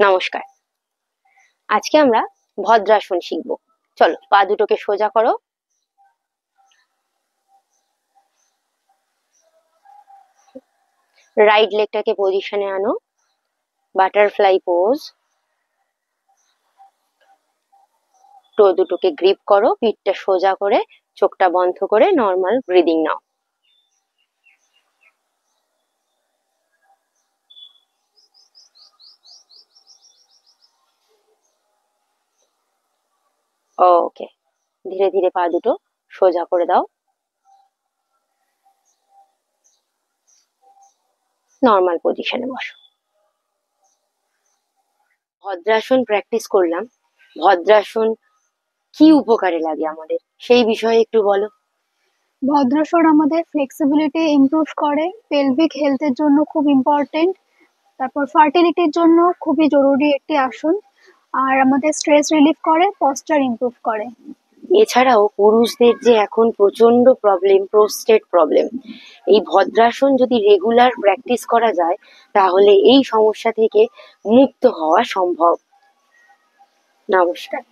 নমস্কার। আজকে আমরা ভদ্রাসন শিখব। চলো, পা দুটোকে সোজা করো। রাইট লেগটাকে পজিশনে আনো, বাটারফ্লাই পোজ। টো দুটোকে গ্রিপ করো, পিঠটা সোজা করে, চোখটা বন্ধ করে নর্মাল ব্রিদিং নাও। ওকে, ধীরে ধীরে পা দুটো সোজা করে দাও। নর্মাল পজিশনে বসো। ভদ্রাসন প্র্যাকটিস করলাম। ভদ্রাসন কি উপকারে লাগে আমাদের, সেই বিষয়ে একটু বলো। ভদ্রাসন আমাদের ফ্লেক্সিবিলিটি ইমপ্রুভ করে, পেলভিক হেলথের জন্য খুব ইম্পর্টেন্ট, তারপর ফার্টিলিটির জন্য খুবই জরুরি একটি আসন, আর আমাদের স্ট্রেস রিলিফ করে, পশ্চার ইমপ্রুভ করে। এছাড়াও পুরুষদের যে এখন প্রচন্ড প্রবলেম, প্রোস্টেট প্রবলেম, এই ভদ্রাসন যদি রেগুলার প্র্যাকটিস করা যায় তাহলে এই সমস্যা থেকে মুক্ত হওয়া সম্ভব। নমস্কার।